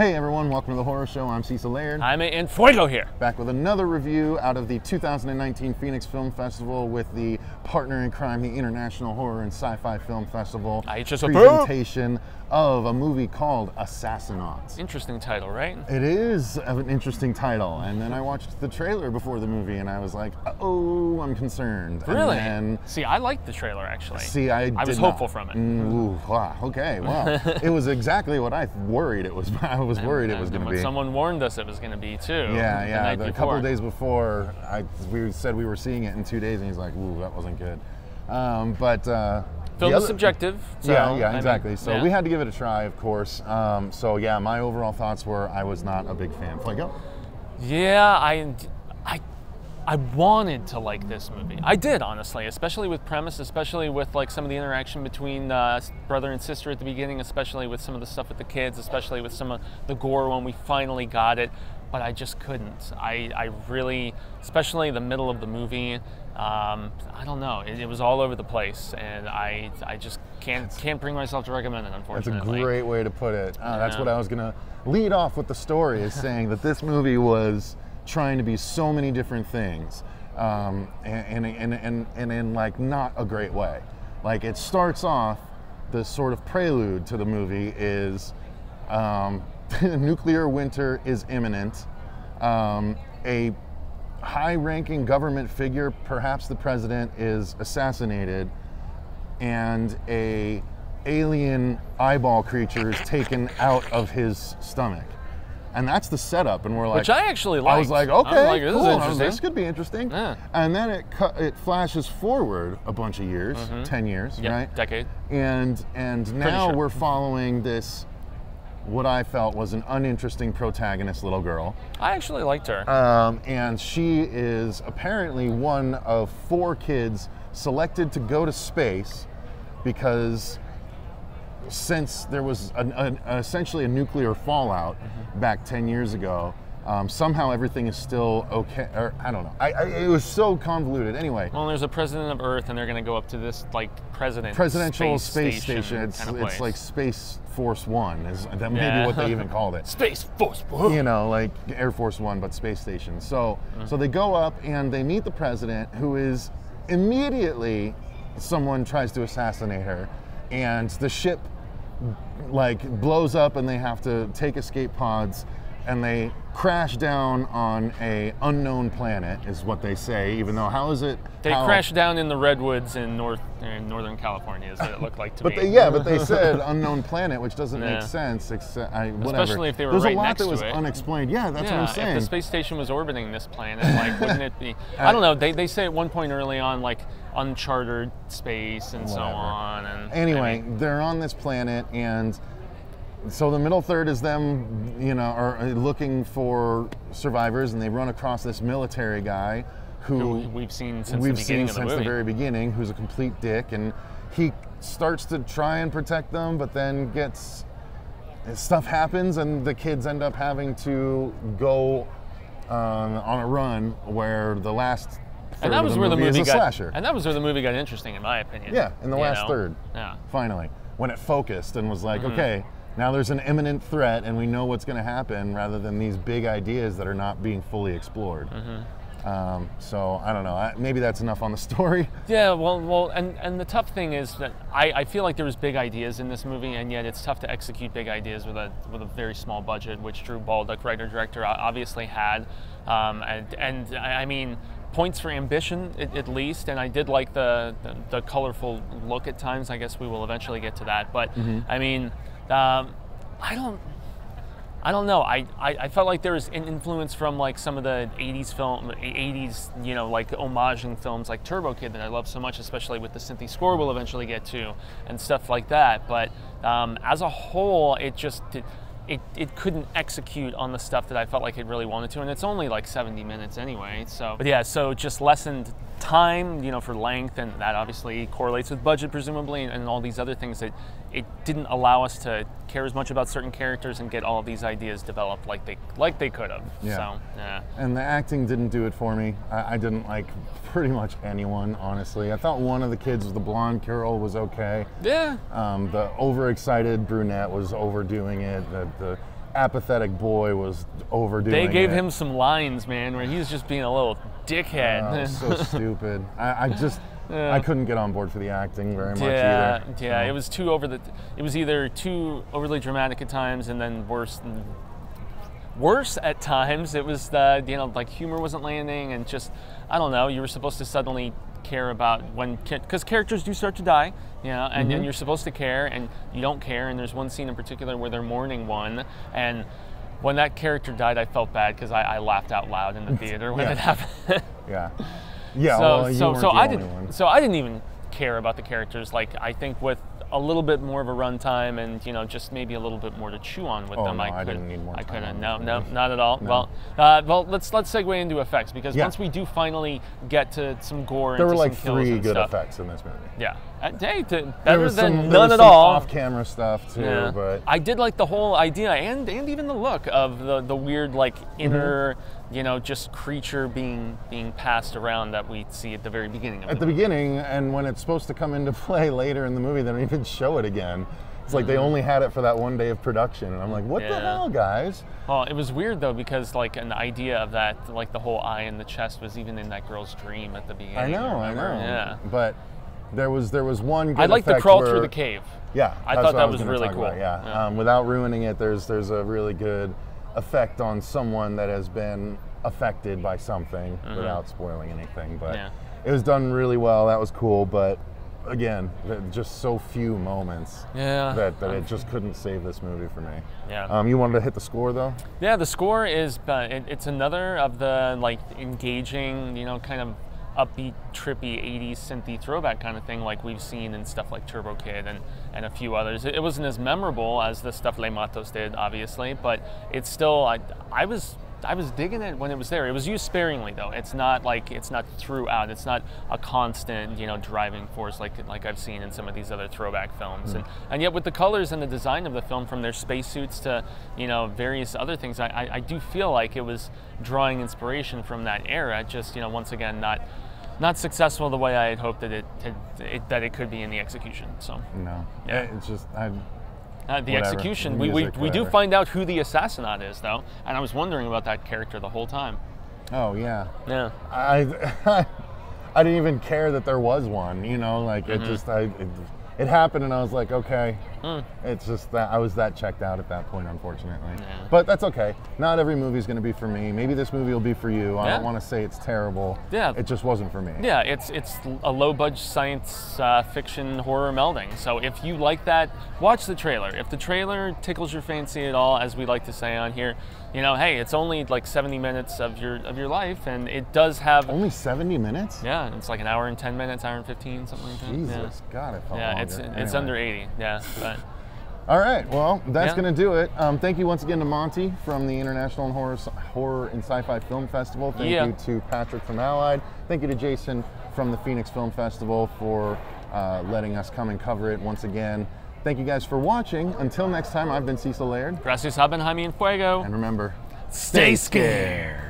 Hey everyone, welcome to the Horror Show. I'm Cecil Laird. Jaime and Fuego here. Back with another review out of the 2019 Phoenix Film Festival with the partner in crime, the International Horror and Sci-Fi Film Festival presentation of a movie called Assassinaut. Interesting title, right? It is an interesting title. And then I watched the trailer before the movie and I was like, oh, I'm concerned. Really? And then, see, I liked the trailer actually. See, I was hopeful from it. Ooh, wow, okay, wow. It was exactly what I worried it was. I was worried it was going to be. Someone warned us it was going to be too. Yeah. A couple of days before, we said we were seeing it in 2 days, and he's like, "Ooh, that wasn't good." Film is subjective. So, yeah, exactly. So we had to give it a try, of course. So yeah, my overall thoughts were I was not a big fan. Fuego? Yeah, I wanted to like this movie. I did, honestly, especially with premise, especially with like some of the interaction between brother and sister at the beginning, especially with some of the stuff with the kids, especially with some of the gore when we finally got it. But I just couldn't. I really, especially the middle of the movie, I don't know. It was all over the place, and I just can't bring myself to recommend it, unfortunately. That's a great way to put it. That's what I was gonna lead off with the story, is saying that this movie was trying to be so many different things, and in like not a great way. Like it starts off, the sort of prelude to the movie is nuclear winter is imminent. A high-ranking government figure, perhaps the president, is assassinated, and a alien eyeball creature is taken out of his stomach. And that's the setup, and we're like, which I actually liked. I was like, okay, this cool. is interesting. This could be interesting. Yeah. And then it flashes forward a bunch of years, 10 years, right? Decade. And now we're following this, what I felt was an uninteresting protagonist little girl. I actually liked her. And she is apparently one of 4 kids selected to go to space because since there was essentially a nuclear fallout back 10 years ago, somehow everything is still okay, or I don't know. It was so convoluted. Anywbe. Well, there's a president of Earth, and they're going to go up to this like presidential space station. It's like Space Force One. Is that maybe what they even called it? Space Force One. You know, like Air Force One, but space station. So they go up and they meet the president, who is immediately someone tries to assassinate her, and the ship like blows up, and they have to take escape pods, and they crash down on a unknown planet, is what they say. Even though, how is it? They crashed down in the redwoods in Northern California, is what it looked like to me. But they said unknown planet, which doesn't make sense. Except, whatever. Especially if they were There's right a lot next that was to it. unexplained. Yeah, that's what I'm saying. If the space station was orbiting this planet, like, wouldn't it be? I don't know. They say at one point early on, like uncharted space and so on. And anyway, they're on this planet, and so the middle third is them, you know, are looking for survivors, and they run across this military guy who we've seen since the very beginning, who's a complete dick, and he starts to try and protect them, but then stuff happens, and the kids end up having to go on a run where the last third of the movie is a slasher. And that was where the movie got interesting, in my opinion. Yeah, in the last third. Yeah. Finally, when it focused and was like, okay, now there's an imminent threat, and we know what's going to happen, rather than these big ideas that are not being fully explored. So I don't know. Maybe that's enough on the story. Yeah. Well, and the tough thing is that I feel like there was big ideas in this movie, and yet it's tough to execute big ideas with a very small budget, which Drew Baldock, writer-director, obviously had. And I mean, points for ambition at least, and I did like the colorful look at times. I guess we will eventually get to that, but I mean. I don't know. I felt like there was an influence from like some of the 80s, you know, like homaging films like Turbo Kid that I love so much, especially with the synthy score we'll eventually get to and stuff like that. But as a whole, it just it couldn't execute on the stuff that I felt like it really wanted to, and it's only like 70 minutes anyway. So, but yeah, so just lessened time, you know, for length, and that obviously correlates with budget, presumably, and all these other things that it didn't allow us to care as much about certain characters and get all of these ideas developed like they could have. Yeah. So, yeah. And the acting didn't do it for me. I didn't like pretty much anyone, honestly. I thought one of the kids, the blonde girl, was okay. Yeah. The overexcited brunette was overdoing it. The apathetic boy was overdoing They gave it. him some lines, man, where he was just being a little dickhead. It was so stupid. I couldn't get on board for the acting very much yeah, either. Yeah, So. it was too it was either too overly dramatic at times, and then worse at times. It was like humor wasn't landing, and just, I don't know, you were supposed to suddenly care about because characters do start to die, and then you're supposed to care, and you don't care. And there's one scene in particular where they're mourning one, and when that character died, I felt bad because I laughed out loud in the theater when it happened. Yeah. So I didn't even care about the characters. Like, I think with a little bit more of a runtime and just maybe a little bit more to chew on with them, I didn't need more time. I couldn't. No, not at all. No. Well, let's segue into effects, because once we do finally get to some gore, there and were some like kills 3 and good stuff. effects in this movie. Yeah, better there than was none at some all. Off-camera stuff too, but I did like the whole idea and even the look of the weird, like, inner, just creature being passed around that we see at the very beginning of at the beginning, and when it's supposed to come into play later in the movie, they don't even show it again. It's like they only had it for that one day of production, and I'm like, what the hell, guys? Well, it was weird though, because like an idea of that, like the whole eye in the chest, was even in that girl's dream at the beginning. I know. Yeah. But there was one good I like the effect crawl where, through the cave. Yeah, I that's thought what that was was gonna really talk cool. about, yeah. Without ruining it, there's a really good effect on someone that has been affected by something without spoiling anything. But it was done really well. That was cool. But again, just so few moments that it just couldn't save this movie for me. Yeah. You wanted to hit the score though? Yeah, the score is it's another of the like engaging, kind of upbeat, trippy 80s synthy throwback kind of thing like we've seen in stuff like Turbo Kid and a few others. It wasn't as memorable as the stuff Le Matos did, obviously, but it's still, I was digging it when it was there. It was used sparingly though. It's not throughout. It's not a constant, driving force like I've seen in some of these other throwback films. And yet with the colors and the design of the film, from their spacesuits to, various other things, I do feel like it was drawing inspiration from that era. Just, once again, not successful the way I had hoped that it could be in the execution. So no, it's just the execution. We do find out who the Assassinaut is, though, and I was wondering about that character the whole time. Oh yeah. Yeah. I didn't even care that there was one. It just it happened, and I was like, okay. It's just that I was that checked out at that point, unfortunately. Yeah. But that's okay. Not every movie's going to be for me. Maybe this movie will be for you. I don't want to say it's terrible. Yeah. It just wasn't for me. Yeah, it's a low-budget science fiction horror melding. So if you like that, watch the trailer. If the trailer tickles your fancy at all, as we like to say on here, hey, it's only like 70 minutes of your life, and it does have only 70 minutes. Yeah, it's like an hour and 10 minutes, hour and 15, something like that. Jesus, God, it felt longer. Anyway. It's under 80. Yeah. But. All right, well, that's going to do it. Thank you once again to Monty from the International Horror and Sci-Fi Film Festival. Thank you to Patrick from Allied. Thank you to Jason from the Phoenix Film Festival for letting us come and cover it once again. Thank you guys for watching. Until next time, I've been Cecil Laird. Gracias, Jaime and Fuego. And remember, stay scared.